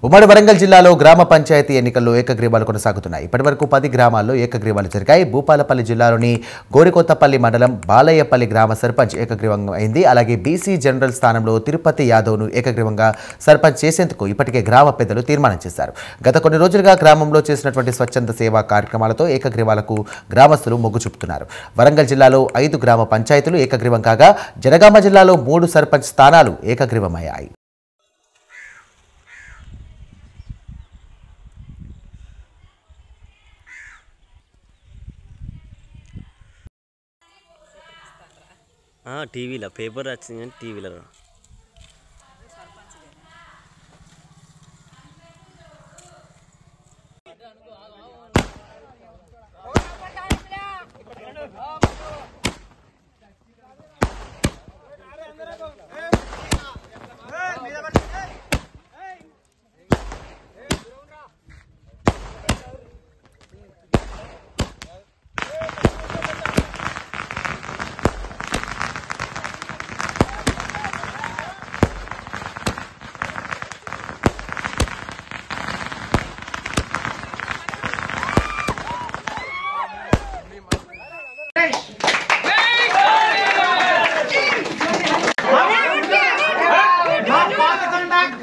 ఉమ్మడి వరంగల్ జిల్లాలో గ్రామ పంచాయతీ ఎన్నికల్లో ఏకగ్రీవాలు కొనసాగుతున్నాయి. ఇప్పటివరకు 10 గ్రామాల్లో ఏకగ్రీవాలు జరిగాయి. భూపాలపల్లి జిల్లాలోని గోరికొత్తపల్లి మండలం బాలయ్యపల్లి గ్రామ సర్పంచ్ ఏకగ్రీవంగా అయింది. అలాగే బీసీ జనరల్ స్థానంలో తిరుపతి యాదవ్ను ఏకగ్రీవంగా సర్పంచ్ చేసేందుకు ఇప్పటికే గ్రామ పెద్దలు తీర్మానం చేశారు. గత కొన్ని రోజులుగా గ్రామంలో చేసినటువంటి స్వచ్ఛంద సేవా కార్యక్రమాలతో ఏకగ్రీవాలకు గ్రామస్తులు మొగ్గు చూపుతున్నారు. వరంగల్ జిల్లాలో 5 గ్రామ పంచాయతీలు ఏకగ్రీవం కాగా జనగామ జిల్లాలో 3 సర్పంచ్ స్థానాలు ఏకగ్రీవమయ్యాయి. టీవీలో పేపర్ వచ్చింది కానీ టీవీలో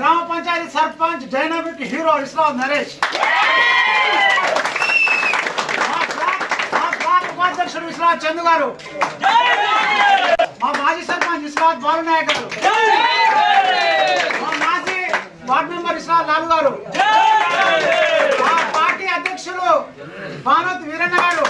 ग्राम पंचायत सरपंच डायनामिक हीरो इस्लाम नरेश उपाध्यक्ष इस्लाम चंदू गारू माजी सरपंच इस्लाम बालू नायक गारू माजी वार्ड मेंबर इस्लाम लालू गारू पार्टी अध्यक्षुलु भानुत वीरण्ण गारू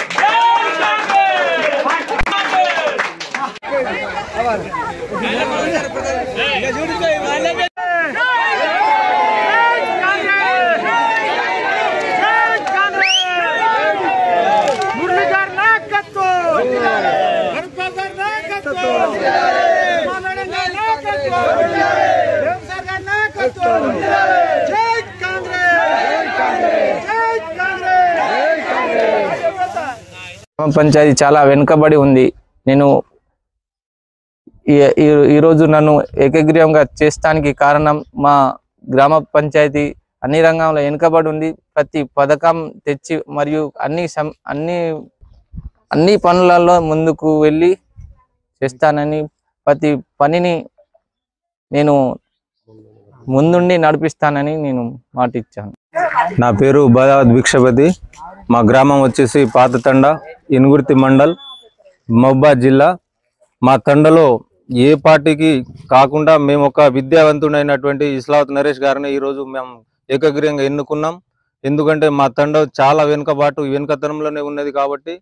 పంచాయతీ చాలా వెనుకబడి ఉంది. నేను ఈరోజు నన్ను ఏకగ్రీవంగా చేస్తానికి కారణం మా గ్రామ పంచాయతీ అన్ని రంగంలో వెనుకబడి ఉంది. ప్రతి పథకం తెచ్చి మరియు అన్ని పనులలో ముందుకు వెళ్ళి చేస్తానని ప్రతి పనిని నేను ముందుండి నడిపిస్తానని నేను మాట ఇచ్చాను. నా పేరు బాదావత్ భిక్షపతి. మా గ్రామం వచ్చేసి పాతతండ, ఇనుగుర్తి మండల్, మహబూబాద్ జిల్లా. మా తండలో ఏ పార్టీకి కాకుండా మేము ఒక విద్యావంతుడైనటువంటి ఇస్లావత్ నరేష్ గారిని ఈరోజు మేము ఏకగ్రీవంగా ఎన్నుకున్నాం. ఎందుకంటే మా తండ చాలా వెనుకతనంలోనే ఉన్నది కాబట్టి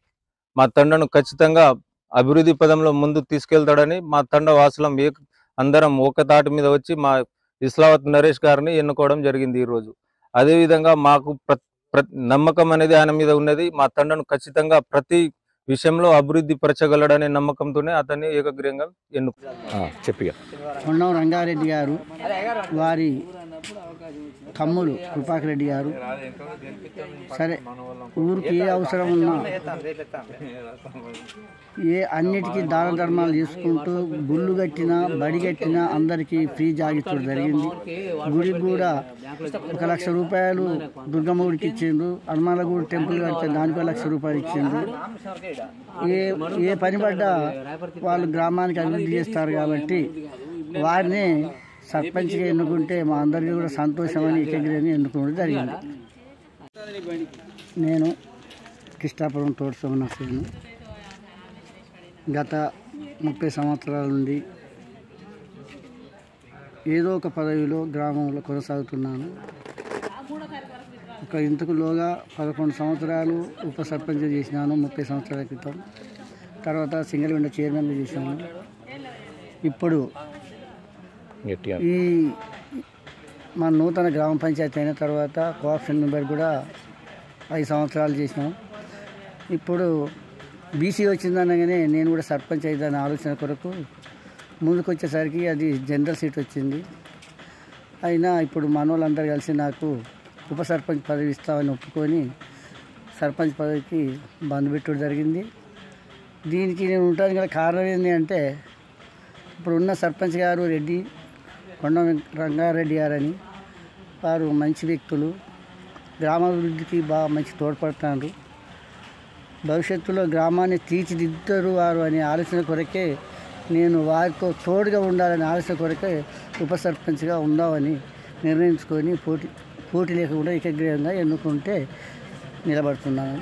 మా తండను ఖచ్చితంగా అభివృద్ధి పదంలో ముందుకు తీసుకెళ్తాడని మా తండ వాసులం అందరం ఒక తాటి మీద వచ్చి మా ఇస్లావత్ నరేష్ గారిని ఎన్నుకోవడం జరిగింది ఈరోజు. అదేవిధంగా మాకు నమ్మకం అనేది ఆయన మీద ఉన్నది. మా తండను ఖచ్చితంగా ప్రతి విషయంలో అభివృద్ధి పరచగలడనే నమ్మకంతోనే అతన్ని ఏకగ్రీవంగా చెప్పిగా కొండం రంగారెడ్డి గారు, వారి తమ్ముడు కృపాకర్ రెడ్డి గారు సరే ఊరికి ఏ అవసరం ఉన్నా అన్నిటికీ దాన ధర్మాలు చేసుకుంటూ గుళ్ళు కట్టినా బడి కట్టినా అందరికీ ఫ్రీ జాగిచ్చడం జరిగింది. గుడికి కూడా 1 లక్ష రూపాయలు దుర్గమ్మ గుడికి ఇచ్చిండ్రు. హనుమానగూడి టెంపుల్ కడితే దానికి 1 లక్ష రూపాయలు ఇచ్చిండ్రు. ఏ పని పడ్డా వాళ్ళు గ్రామానికి అభివృద్ధి చేస్తారు కాబట్టి వారిని సర్పంచ్గా ఎన్నుకుంటే మా అందరికీ కూడా సంతోషమని ఏకగ్రీవాన్ని ఎన్నుకోవడం జరిగింది. నేను కృష్ణాపురం తోట సోమనాథను. గత 30 సంవత్సరాల నుండి ఏదో ఒక పదవిలో గ్రామంలో కొనసాగుతున్నాను. ఇంతకులోగా 11 సంవత్సరాలు ఉప సర్పంచ్ చేసినాను 30 సంవత్సరాల క్రితం. తర్వాత సింగిల్ విండో చైర్మన్గా చేశాను. ఇప్పుడు ఈ మా నూతన గ్రామ పంచాయతీ అయిన తర్వాత కోఆప్షన్ మెంబర్ కూడా 5 సంవత్సరాలు చేసినాం. ఇప్పుడు బీసీ వచ్చిందనగానే నేను కూడా సర్పంచ్ అయిన ఆలోచన కొరకు ముందుకు వచ్చేసరికి అది జనరల్ సీట్ వచ్చింది. అయినా ఇప్పుడు మనోళ్ళందరూ కలిసి నాకు ఉప సర్పంచ్ పదవి ఇస్తామని ఒప్పుకొని సర్పంచ్ పదవికి బంద్ పెట్టడం జరిగింది. దీనికి నేను ఉంటాను గల కారణం ఏంటి అంటే ఇప్పుడున్న సర్పంచ్ గారు రెడ్డి కొండ రంగారెడ్డి గారని వారు మంచి వ్యక్తులు, గ్రామాభివృద్ధికి బాగా మంచి తోడ్పడుతున్నారు. భవిష్యత్తులో గ్రామాన్ని తీర్చిదిద్దుతారు వారు అనే ఆలోచన కొరకే నేను వారితో తోడుగా ఉండాలనే ఆలోచన కొరకే ఉప సర్పంచ్గా ఉందామని నిర్ణయించుకొని పోటీ లేకుండా ఏకగ్రీవంగా ఎన్నుకుంటే నిలబడుతున్నాను.